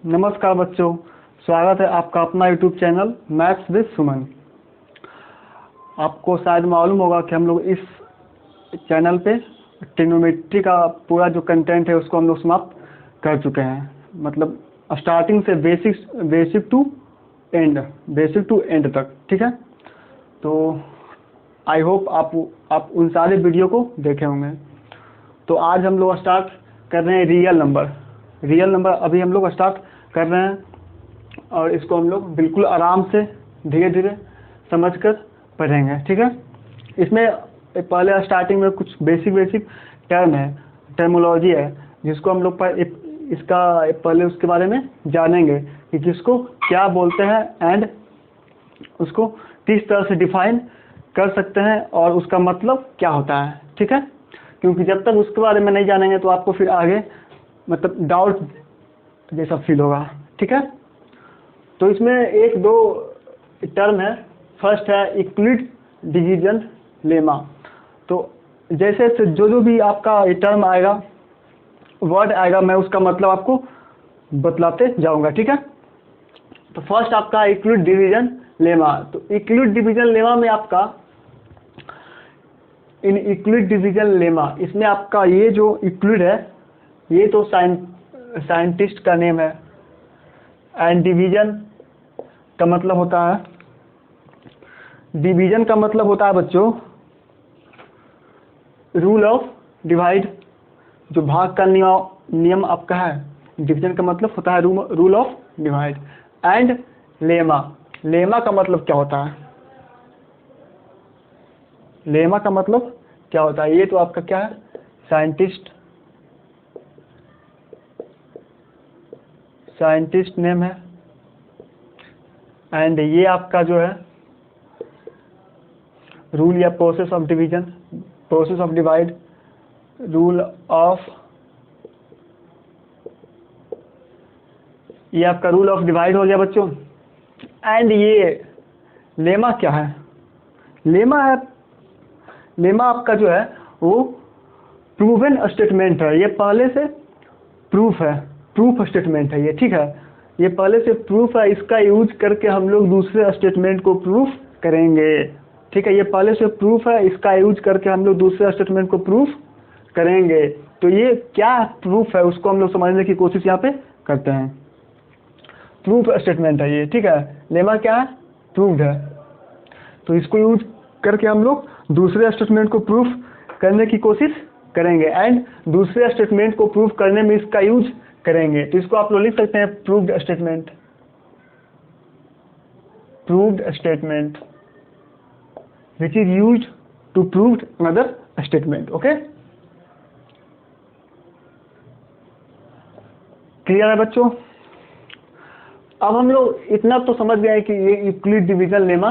नमस्कार बच्चों, स्वागत है आपका अपना यूट्यूब चैनल मैथ्स विद सुमन। आपको शायद मालूम होगा कि हम लोग इस चैनल पे ट्रिग्नोमेट्री का पूरा जो कंटेंट है उसको हम लोग समाप्त कर चुके हैं। मतलब स्टार्टिंग से बेसिक टू एंड तक, ठीक है। तो आई होप आप उन सारे वीडियो को देखे होंगे। तो आज हम लोग स्टार्ट कर रहे हैं रियल नंबर अभी हम लोग स्टार्ट कर रहे हैं और इसको हम लोग बिल्कुल आराम से धीरे धीरे समझकर पढ़ेंगे, ठीक है। इसमें पहले स्टार्टिंग में कुछ बेसिक टर्मोलॉजी है जिसको हम लोग इसका पहले उसके बारे में जानेंगे कि किसको क्या बोलते हैं एंड उसको किस तरह से डिफाइन कर सकते हैं और उसका मतलब क्या होता है, ठीक है। क्योंकि जब तक उसके बारे में नहीं जानेंगे तो आपको फिर आगे मतलब डाउट जैसा फील होगा, ठीक है। तो इसमें एक दो टर्म है। फर्स्ट है यूक्लिड डिवीजन लेमा। तो जैसे जो भी आपका ये टर्म आएगा, वर्ड आएगा, मैं उसका मतलब आपको बतलाते जाऊंगा, ठीक है। तो फर्स्ट आपका यूक्लिड डिवीजन लेमा। तो यूक्लिड डिवीजन लेमा में आपका इन यूक्लिड डिवीजन लेमा इसमें आपका ये जो यूक्लिड है ये तो साइंटिस्ट का नेम है एंड डिवीजन का मतलब होता है बच्चों रूल ऑफ डिवाइड। जो भाग का नियम आपका है। डिवीजन का मतलब होता है rule of divide and lemma का मतलब क्या होता है? लेमा का मतलब क्या होता है? ये तो आपका क्या है? साइंटिस्ट नेम है एंड ये आपका जो है रूल या process of divide, rule of, ये आपका रूल ऑफ डिवाइड हो गया बच्चों। एंड ये लेमा क्या है? लेमा आपका जो है वो प्रूवन स्टेटमेंट है। ये पहले से प्रूफ स्टेटमेंट है ये, ठीक है। ये पहले से प्रूफ है, इसका यूज करके हम लोग दूसरे स्टेटमेंट को प्रूफ करेंगे, ठीक है। ये पहले से प्रूफ है, इसका यूज करके हम लोग दूसरे स्टेटमेंट को प्रूफ करेंगे। तो ये क्या प्रूफ है उसको हम लोग समझने की कोशिश यहाँ पे करते हैं। प्रूफ स्टेटमेंट है ये, ठीक है। लेमा क्या है? प्रूव्ड है। तो इसको यूज करके हम लोग दूसरे स्टेटमेंट को प्रूफ करने की कोशिश करेंगे एंड दूसरे स्टेटमेंट को प्रूफ करने में इसका यूज करेंगे। तो इसको आप लोग लिख सकते हैं proved statement which is used to prove another statement, okay? Clear है बच्चों? अब हम लोग इतना तो समझ गए कि ये यूक्लिड डिवीजन लेमा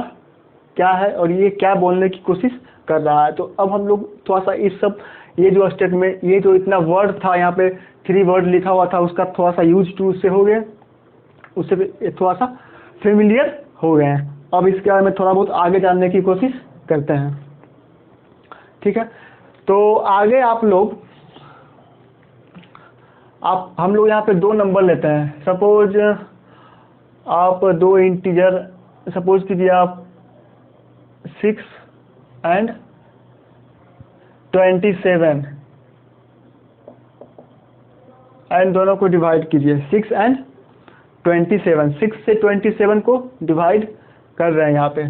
क्या है और ये क्या बोलने की कोशिश कर रहा है। तो अब हम लोग थोड़ा सा इस सब ये जो स्टेटमेंट, ये जो इतना वर्ड था यहाँ पे 3 वर्ड लिखा हुआ था, उसका थोड़ा सा यूज टू से हो गया, उससे थोड़ा सा फेमिलियर हो गए हैं। अब इसके बारे में थोड़ा बहुत आगे जानने की कोशिश करते हैं, ठीक है। तो आगे हम लोग यहाँ पे 2 नंबर लेते हैं। सपोज आप 2 इंटीजर सपोज कीजिए आप 6 एंड 27 एंड दोनों को डिवाइड कीजिए। 6 एंड 27, 6 से 27 को डिवाइड कर रहे हैं यहाँ पे।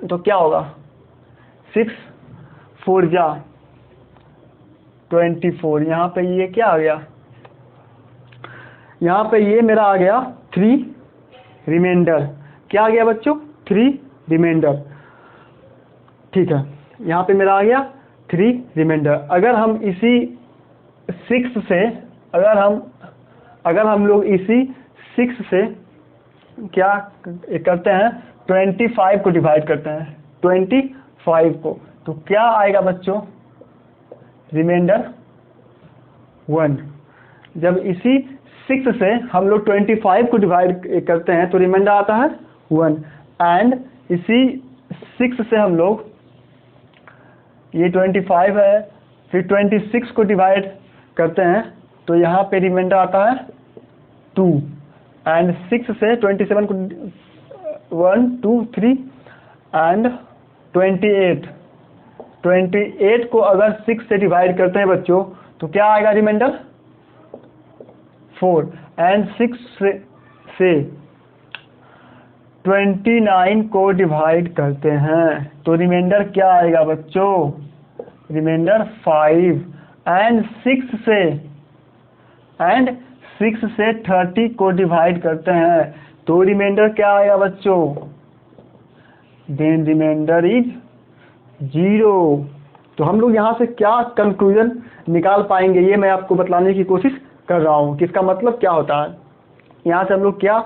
तो क्या होगा? 6 4 जा 24। यहाँ पे ये क्या आ गया? यहाँ पे ये मेरा आ गया 3 रिमाइंडर। क्या आ गया बच्चों? 3 रिमाइंडर, ठीक है। यहाँ पे मेरा आ गया 3 रिमाइंडर। अगर हम इसी 6 से अगर हम लोग इसी 6 से क्या करते हैं? 25 को डिवाइड करते हैं, 25 को। तो क्या आएगा बच्चों? रिमाइंडर 1। जब इसी 6 से हम लोग 25 को डिवाइड करते हैं तो रिमाइंडर आता है 1 एंड इसी 6 से हम लोग ये 25 है, फिर 26 को डिवाइड करते हैं तो यहाँ पे रिमाइंडर आता है 2 एंड 6 से 27 को 1 2 3 एंड 28 को अगर 6 से डिवाइड करते हैं बच्चों तो क्या आएगा रिमाइंडर 4 एंड 6 से 29 को डिवाइड करते हैं तो रिमाइंडर क्या आएगा बच्चों रिमाइंडर 5 एंड 6 से 30 को डिवाइड करते हैं तो रिमाइंडर क्या आएगा बच्चों देन रिमाइंडर इज 0। तो हम लोग यहाँ से क्या कंक्लूजन निकाल पाएंगे ये मैं आपको बतलाने की कोशिश कर रहा हूँ कि इसका मतलब क्या होता है। यहाँ से हम लोग क्या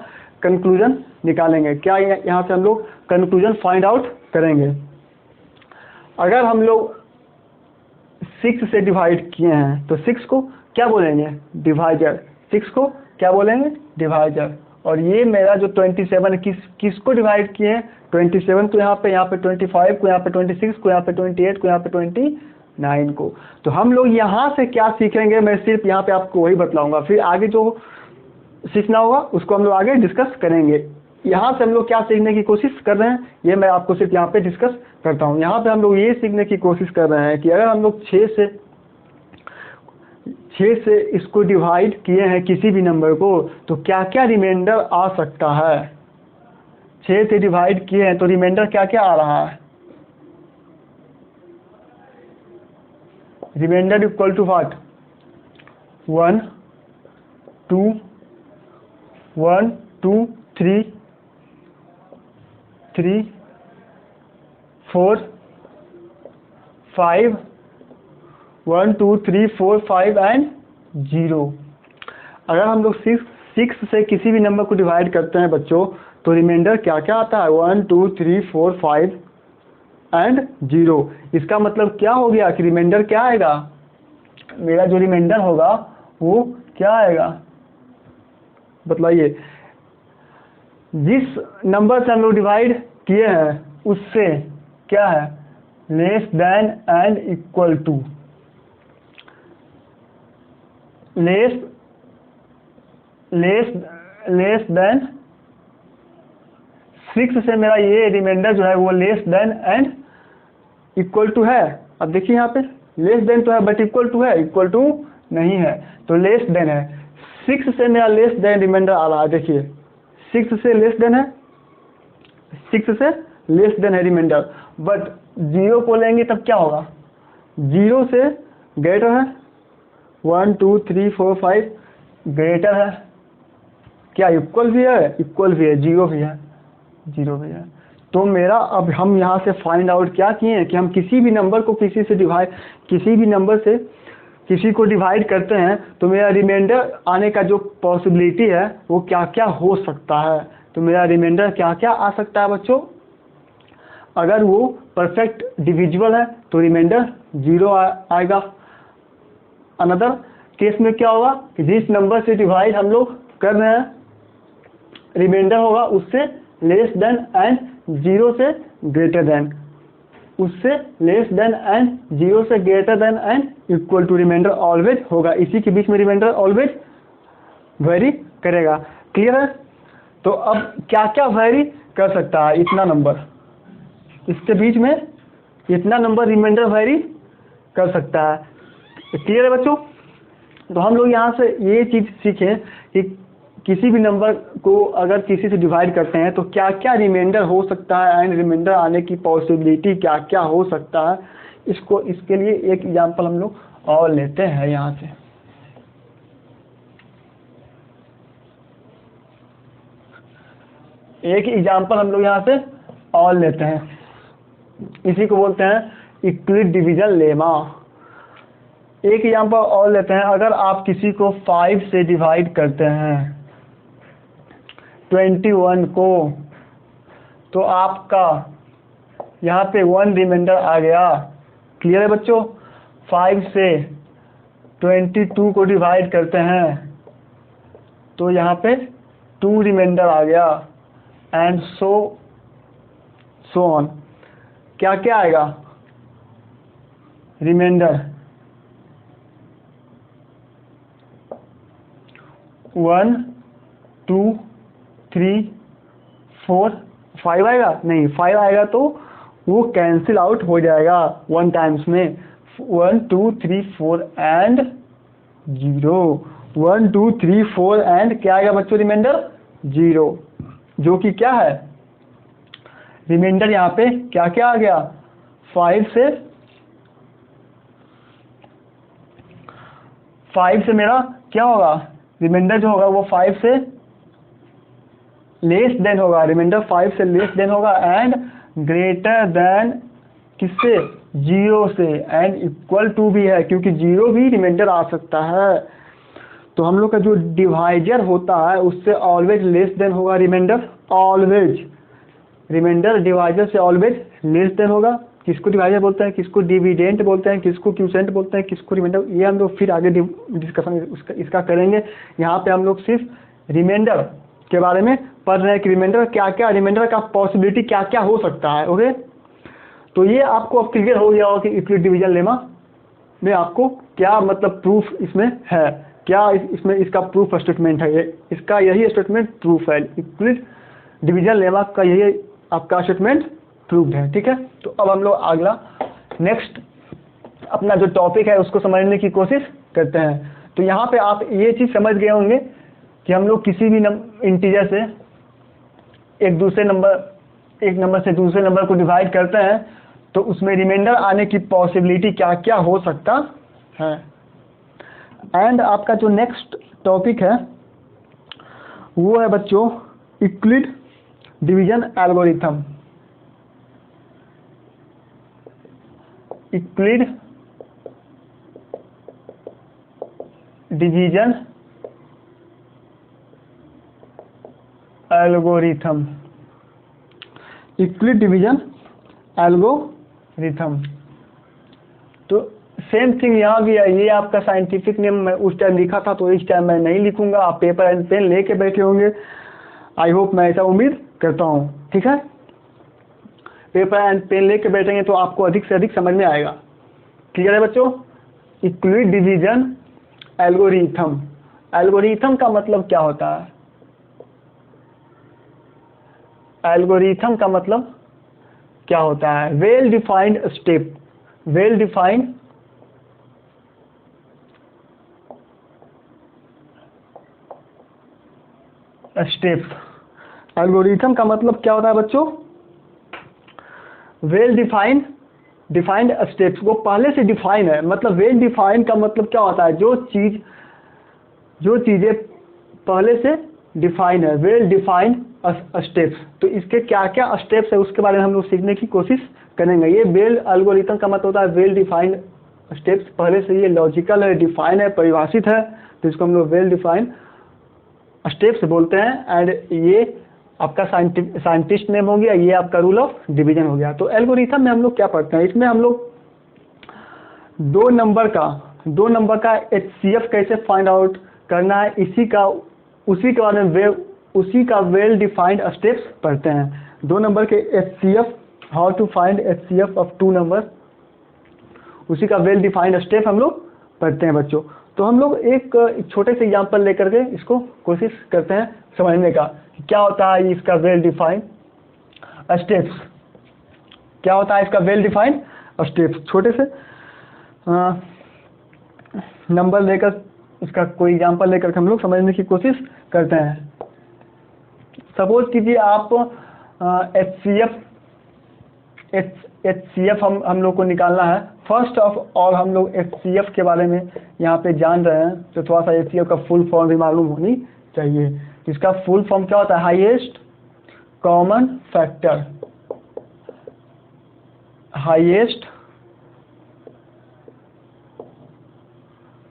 कंक्लूजन निकालेंगे, क्या यहाँ से हम लोग कंक्लूजन फाइंड आउट करेंगे। अगर हम लोग 6 से डिवाइड किए हैं तो 6 को क्या बोलेंगे डिवाइजर, 6 को क्या बोलेंगे डिवाइजर। और ये मेरा जो 27 किसको डिवाइड किए हैं 27 को यहाँ पे 25 को यहाँ पे 26 को यहाँ पे 28 को यहाँ पे 29 को। तो हम लोग यहाँ से क्या सीखेंगे मैं सिर्फ यहाँ पे आपको वही बतलाऊंगा, फिर आगे जो सीखना होगा उसको हम लोग आगे डिस्कस करेंगे। यहाँ से हम लोग क्या सीखने की कोशिश कर रहे हैं ये मैं आपको सिर्फ यहाँ पे डिस्कस करता हूँ। यहाँ पे हम लोग ये सीखने की कोशिश कर रहे हैं कि अगर हम लोग 6 से इसको डिवाइड किए हैं किसी भी नंबर को तो क्या क्या रिमाइंडर आ सकता है। 6 से डिवाइड किए हैं तो रिमाइंडर क्या क्या आ रहा है reminder equal to what 1 2 1 2 3 3 4 5 1 2 3 4 5 and 0। अगर हम लोग 6 से किसी भी नंबर को डिवाइड करते हैं बच्चों तो रिमाइंडर क्या क्या आता है 1 2 3 4 5 एंड 0। इसका मतलब क्या हो गया कि रिमाइंडर क्या आएगा मेरा जो रिमाइंडर होगा वो क्या आएगा बतलाइए। जिस नंबर से हम लोग डिवाइड किए हैं उससे क्या है less than and equal to less than 6 से मेरा ये रिमाइंडर जो है वो less than and equal to है। अब देखिए यहाँ पे लेस देन तो है बट इक्वल टू है इक्वल टू नहीं है तो लेस देन है। 6 से मेरा लेस देन रिमाइंडर आ रहा है देखिए 6 से लेस देन है 6 से लेस देन है रिमाइंडर बट 0 को लेंगे तब क्या होगा 0 से ग्रेटर है 1 2 3 4 5 ग्रेटर है क्या इक्वल भी है 0 भी है 0 भी है। तो मेरा अब हम यहाँ से फाइंड आउट क्या किए हैं कि हम किसी भी नंबर को किसी को डिवाइड करते हैं तो मेरा रिमाइंडर आने का जो पॉसिबिलिटी है वो क्या क्या हो सकता है। तो मेरा रिमाइंडर क्या क्या आ सकता है बच्चों अगर वो परफेक्ट डिविजिबल है तो रिमाइंडर 0 आएगा। अनदर केस में क्या होगा कि जिस नंबर से डिवाइड हम लोग कर रहे हैं रिमाइंडर होगा उससे लेस देन एंड 0 से ग्रेटर देन उससे लेस देन एंड 0 से greater than and equal to remainder always होगा। इसी के बीच में रिमाइंडर ऑलवेज वेरी करेगा। क्लियर है। तो अब क्या क्या वेरी कर सकता है इतना नंबर इसके बीच में इतना नंबर रिमाइंडर वेरी कर सकता है। क्लियर है बच्चों। तो हम लोग यहाँ से ये चीज़ सीखें कि किसी भी नंबर को अगर किसी से डिवाइड करते हैं तो क्या क्या रिमाइंडर हो सकता है एंड रिमाइंडर आने की पॉसिबिलिटी क्या क्या हो सकता है। इसके लिए एक एग्जांपल हम लोग और लेते हैं यहाँ से। एक एग्जांपल हम लोग यहाँ से और लेते हैं इसी को बोलते हैं यूक्लिड डिवीजन लेमा। एक एग्जांपल और लेते हैं अगर आप किसी को 5 से डिवाइड करते हैं 21 को तो आपका यहाँ पे 1 रिमाइंडर आ गया। क्लियर है बच्चों। 5 से 22 को डिवाइड करते हैं तो यहाँ पे 2 रिमाइंडर आ गया एंड सो ऑन। क्या क्या आएगा रिमाइंडर 1 2 3 4 5 आएगा, नहीं 5 आएगा तो वो कैंसिल आउट हो जाएगा 1 टाइम्स में। 1 2 3 4 एंड 0, 1 2 3 4 एंड क्या आएगा बच्चों रिमाइंडर 0, जो कि क्या है रिमाइंडर यहाँ पे क्या क्या आ गया 5 से मेरा क्या होगा रिमाइंडर जो होगा वो 5 से लेस देन होगा, रिमाइंडर 5 से लेस देन होगा एंड ग्रेटर देन किससे 0 से एंड इक्वल टू भी है क्योंकि 0 भी रिमाइंडर आ सकता है। तो हम लोग का जो डिवाइजर होता है उससे ऑलवेज लेस देन होगा रिमाइंडर, ऑलवेज रिमाइंडर डिवाइजर से ऑलवेज लेस देन होगा। किसको डिवाइजर बोलते हैं, किसको डिविडेंट बोलते हैं, किसको क्यूसेंट बोलते हैं, किसको रिमाइंडर, ये हम लोग फिर आगे डिस्कशन इसका करेंगे। यहाँ पे हम लोग सिर्फ रिमाइंडर के बारे में पढ़ रहे हैं कि रिमाइंडर क्या क्या, रिमाइंडर का पॉसिबिलिटी क्या क्या हो सकता है। ओके, तो ये आपको अब क्लियर हो गया होगा कि यूक्लिड डिवीजन लेमा में आपको क्या मतलब प्रूफ इसमें है, क्या इसमें इसका प्रूफ स्टेटमेंट है, ये इसका यही स्टेटमेंट प्रूफ है, यूक्लिड डिवीजन लेमा का यही आपका स्टेटमेंट प्रूफ है। ठीक है, तो अब हम लोग अगला नेक्स्ट अपना जो टॉपिक है उसको समझने की कोशिश करते हैं। तो यहाँ पे आप ये चीज़ समझ गए होंगे कि हम लोग किसी भी इंटीजर से एक नंबर से दूसरे नंबर को डिवाइड करते हैं तो उसमें रिमाइंडर आने की पॉसिबिलिटी क्या क्या हो सकता है। एंड आपका जो नेक्स्ट टॉपिक है वो है बच्चों Euclid division algorithm. Euclid division algorithm, Euclid division algorithm. तो सेम थिंग यहाँ भी है, ये आपका साइंटिफिक नेम मैं उस टाइम लिखा था तो इस टाइम मैं नहीं लिखूंगा, आप पेपर एंड पेन लेके बैठे होंगे, आई होप मैं ऐसा उम्मीद करता हूँ। ठीक है, पेपर एंड पेन लेके बैठेंगे तो आपको अधिक से अधिक समझ में आएगा। क्लियर है बच्चों, यूक्लिड डिवीजन एल्गोरिथम, एल्गोरिथम का मतलब क्या होता है, एल्गोरिथम का मतलब क्या होता है, well defined step, well defined step. Algorithm का मतलब क्या होता है बच्चों, वेल डिफाइंड स्टेप्स, वो पहले से डिफाइन है। मतलब वेल डिफाइंड का मतलब क्या होता है, जो चीजें पहले से डिफाइन है, वेल डिफाइंड स्टेप्स। तो इसके क्या क्या स्टेप्स है उसके बारे में हम लोग सीखने की कोशिश करेंगे। ये वेल एल्गोरिथम का मतलब होता है वेल डिफाइंड स्टेप्स, पहले से ये लॉजिकल है, डिफाइन है, परिभाषित है, तो इसको हम लोग वेल डिफाइंड स्टेप्स बोलते हैं। एंड ये आपका साइंटिस्ट नेम हो गया, ये आपका रूल ऑफ डिवीजन हो गया। तो एल्गोरिथम में हम लोग क्या पढ़ते हैं, इसमें हम लोग दो नंबर का HCF कैसे फाइंड आउट करना है, उसी का वेल डिफाइंड स्टेप्स पढ़ते हैं। 2 नंबर के HCF, how to find HCF of 2 number, उसी का वेल डिफाइंड स्टेप हम लोग पढ़ते हैं बच्चों। तो हम लोग एक छोटे से एग्जांपल लेकर के इसको कोशिश करते हैं समझने का कि क्या होता है इसका वेल डिफाइंड स्टेप्स, क्या होता है इसका वेल डिफाइंड स्टेप्स। छोटे से नंबर लेकर इसका कोई एग्जांपल लेकर हम लोग समझने की कोशिश करते हैं। सपोज कीजिए आप HCF हम लोग को निकालना है। फर्स्ट ऑफ ऑल हम लोग HCF के बारे में यहाँ पे जान रहे हैं तो थोड़ा सा HCF का फुल फॉर्म भी मालूम होनी चाहिए। इसका फुल फॉर्म क्या होता है, highest common factor, highest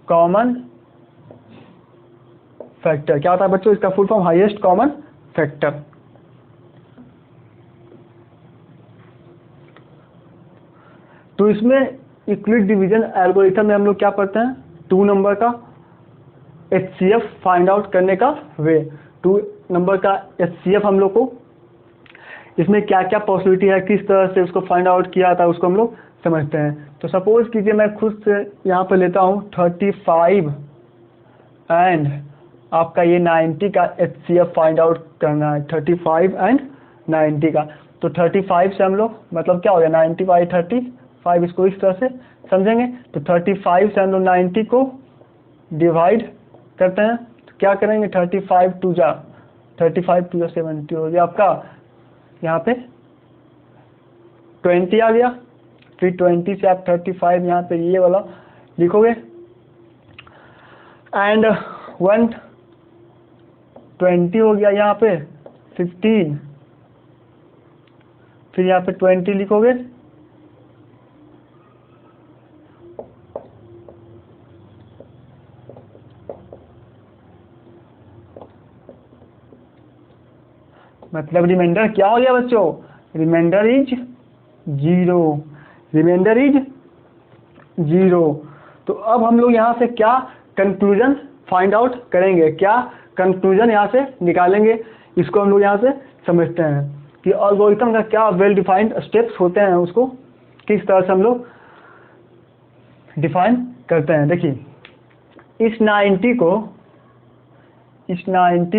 common factor. क्या होता है बच्चों इसका full form, highest common factor. तो इसमें यूक्लिड डिवीजन एल्गोरिथम में हम लोग क्या पढ़ते हैं, 2 नंबर का HCF फाइंड आउट करने का वे। 2 नंबर का HCF हम लोग को इसमें क्या क्या पॉसिबिलिटी है, किस तरह से उसको फाइंड आउट किया था उसको हम लोग समझते हैं। तो सपोज कीजिए मैं खुद से यहाँ पर लेता हूँ 35 एंड आपका ये 90 का HCF फाइंड आउट करना है, 35 एंड 90 का। तो 35 से हम लोग मतलब क्या हो गया 90/35, इसको इस तरह से समझेंगे। तो 35 से हम लोग 90 को डिवाइड करते हैं, तो क्या करेंगे 35 2 जा 70 हो गया आपका, यहाँ पे 20 आ गया, फिर 20 से आप 35 यहाँ पे ये वाला लिखोगे एंड 120 हो गया यहाँ पे 15, फिर यहाँ पे 20 लिखोगे, मतलब रिमाइंडर क्या हो गया बच्चों, रिमाइंडर इज 0, रिमाइंडर इज 0। तो अब हम लोग यहाँ से क्या कंक्लूजन फाइंड आउट करेंगे, क्या कंक्लूजन यहाँ से निकालेंगे, इसको हम लोग यहाँ से समझते हैं कि एल्गोरिथम का क्या वेल डिफाइंड स्टेप्स होते हैं, उसको किस तरह से हम लोग डिफाइन करते हैं। देखिए इस 90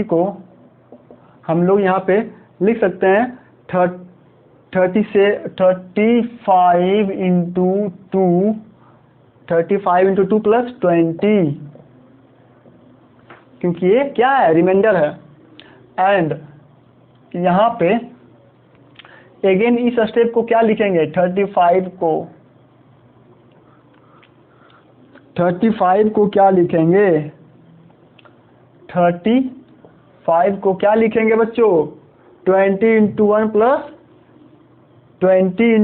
को हम लोग यहाँ पे लिख सकते हैं 35 इंटू 2 प्लस 20, क्योंकि ये क्या है रिमाइंडर है। एंड यहाँ पे अगेन इस स्टेप को क्या लिखेंगे 35 को क्या लिखेंगे 35 को क्या लिखेंगे बच्चों 20 इंटू 1 प्लस 15,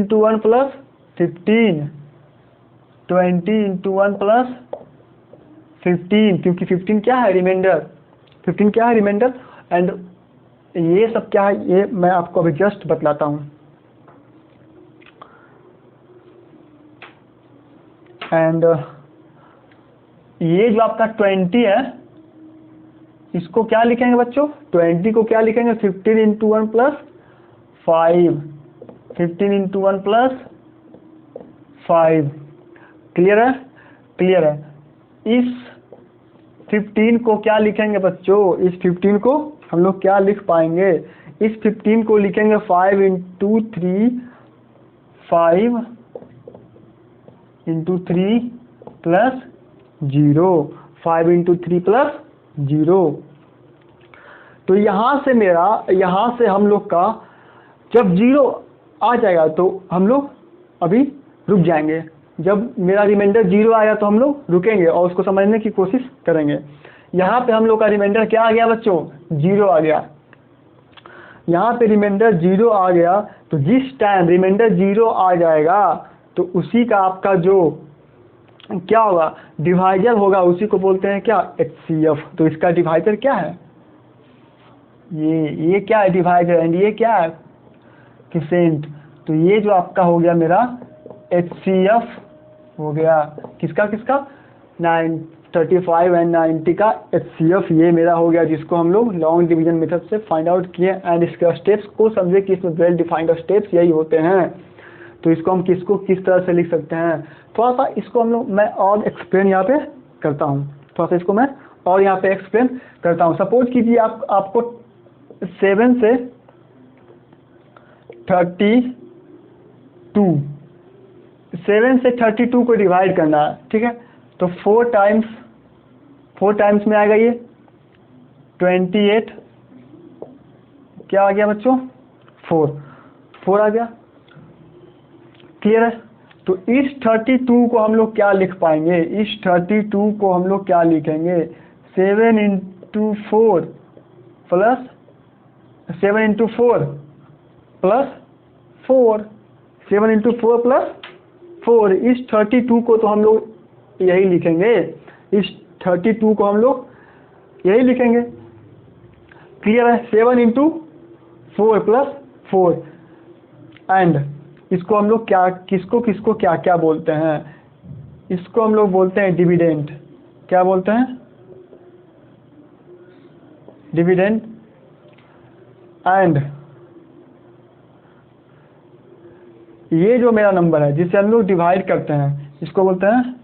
20 इंटू 1 प्लस 15, क्योंकि 15 क्या है रिमाइंडर, एंड ये सब क्या है ये मैं आपको अभी जस्ट बतलाता हूँ। एंड ये जो आपका 20 है इसको क्या लिखेंगे बच्चों 20 को क्या लिखेंगे 15 into 1 plus 5, 15 into 1 plus 5। Clear है। इस 15 को क्या लिखेंगे बच्चों, इस 15 को हम लोग क्या लिख पाएंगे, इस 15 को लिखेंगे 5 इंटू 3 प्लस 0, 5 इंटू 3 प्लस 0। तो यहाँ से हम लोग का जब 0 आ जाएगा तो हम लोग अभी रुक जाएंगे, जब मेरा रिमाइंडर 0 आया तो हम लोग रुकेंगे और उसको समझने की कोशिश करेंगे। यहाँ पे हम लोग का रिमाइंडर क्या आ गया बच्चों 0 आ गया, यहाँ पे रिमाइंडर 0 आ गया। तो जिस टाइम रिमाइंडर 0 आ जाएगा तो उसी का आपका जो क्या होगा डिवाइजर होगा, उसी को बोलते हैं क्या HCF। तो इसका डिवाइजर क्या है ये क्या है डिवाइजर, एंड ये क्या है क्वोशिएंट। तो ये जो आपका हो गया मेरा HCF हो गया, किसका 35 एंड 90 का HCF ये मेरा हो गया, जिसको हम लोग लॉन्ग डिवीजन मेथड से फाइंड आउट किए। एंड इसके स्टेप्स को समझे कि इसमें वेल डिफाइंड स्टेप्स यही होते हैं। तो इसको हम किस तरह से लिख सकते हैं, थोड़ा सा इसको हम लोग मैं और एक्सप्लेन यहाँ पे करता हूँ, सपोज कीजिए आपको 7 से 32 को डिवाइड करना है, ठीक है। तो 4 टाइम्स में आएगा ये 28, क्या आ गया बच्चों 4 आ गया। क्लियर है। तो इस 32 को हम लोग क्या लिख पाएंगे, इस 32 को हम लोग क्या लिखेंगे 7 into 4 plus 7 into 4 plus 4, 7 into 4 plus 4। इस 32 को तो हम लोग यही लिखेंगे, इस 32 को हम लोग यही लिखेंगे। क्लियर है। 7 इंटू 4 प्लस 4 एंड इसको हम लोग किसको क्या बोलते हैं, इसको हम लोग बोलते हैं डिविडेंड। क्या बोलते हैं डिविडेंड। एंड ये जो मेरा नंबर है जिसे हम लोग डिवाइड करते हैं इसको बोलते हैं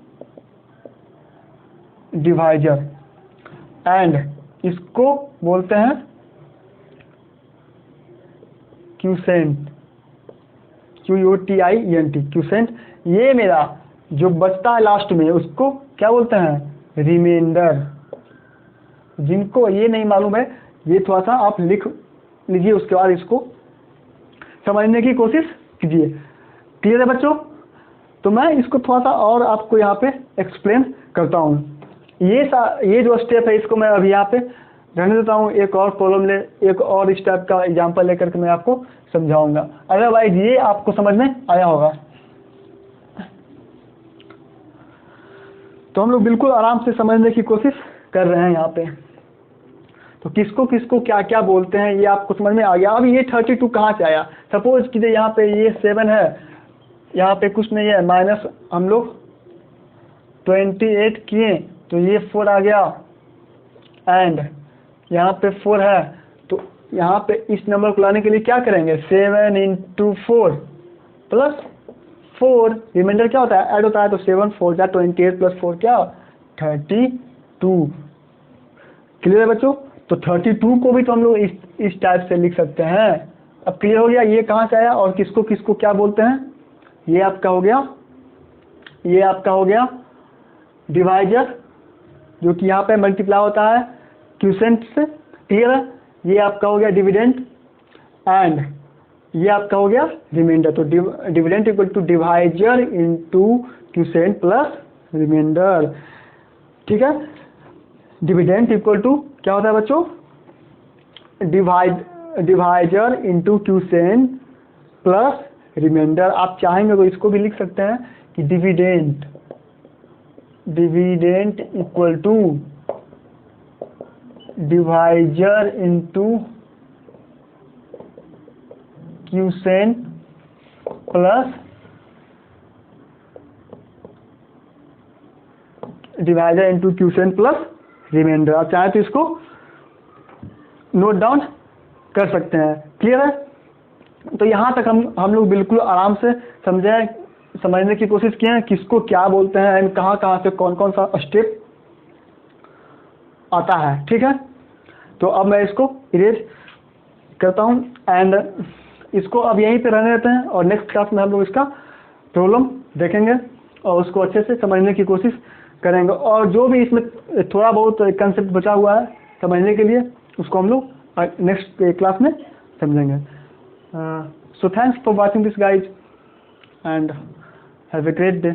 डिवाइजर। एंड इसको बोलते हैं क्यूसेंट, QUTIENT क्यूसेंट। ये मेरा जो बचता है लास्ट में उसको क्या बोलते हैं, रिमाइंडर। जिनको ये नहीं मालूम है ये थोड़ा सा आप लिख लीजिए, उसके बाद इसको समझने की कोशिश कीजिए। क्लियर है बच्चों? तो मैं इसको थोड़ा सा और आपको यहाँ पे एक्सप्लेन करता हूँ। ये जो स्टेप है इसको मैं अभी यहाँ पे रहने देता हूँ, एक और प्रॉब्लम एक और इस टाइप का एग्जाम्पल लेकर के मैं आपको समझाऊंगा। अदरवाइज ये आपको समझ में आया होगा। तो हम लोग बिल्कुल आराम से समझने की कोशिश कर रहे हैं यहाँ पे। तो किसको किसको क्या क्या बोलते हैं ये आपको समझ में आ गया। अब ये 32 कहाँ से आया? सपोज कीजिए यहाँ पे ये 7 है, यहाँ पे कुछ नहीं है, माइनस हम लोग 28 किए तो ये 4 आ गया, एंड यहाँ पे 4 है तो यहाँ पे इस नंबर को लाने के लिए क्या करेंगे, 7 × 4 प्लस 4, रिमाइंडर क्या होता है, ऐड होता है, तो 7 4 जा 28 प्लस 4 क्या 32। क्लियर है बच्चों? तो 32 को भी तो हम लोग इस टाइप से लिख सकते हैं। अब क्लियर हो गया ये कहाँ से आया और किसको किसको क्या बोलते हैं। ये आपका हो गया, ये आपका हो गया डिवाइजर, जो कि यहाँ पे मल्टीप्लाई होता है क्यूसेंट से। क्लियर है? ये आपका हो गया डिविडेंड, एंड ये आपका हो गया रिमाइंडर। तो dividend equal to divisor into quotient plus remainder. ठीक है? डिविडेंड इक्वल टू क्या होता है बच्चों, divisor into quotient plus remainder. आप चाहेंगे तो इसको भी लिख सकते हैं कि dividend equal to divisor into quotient plus divisor into quotient plus remainder. आप चाहें तो इसको नोट डाउन कर सकते हैं। क्लियर है? तो यहाँ तक हम लोग बिल्कुल आराम से समझने की कोशिश किए हैं किसको क्या बोलते हैं एंड कहाँ कहाँ से कौन कौन सा स्टेप आता है। ठीक है? तो अब मैं इसको इरेज करता हूँ एंड इसको अब यहीं पे रहने देते हैं और नेक्स्ट क्लास में हम लोग इसका प्रॉब्लम देखेंगे और उसको अच्छे से समझने की कोशिश करेंगे। और जो भी इसमें थोड़ा बहुत कंसेप्ट बचा हुआ है समझने के लिए उसको हम लोग नेक्स्ट क्लास में समझेंगे। So thanks for watching this guys and have a great day.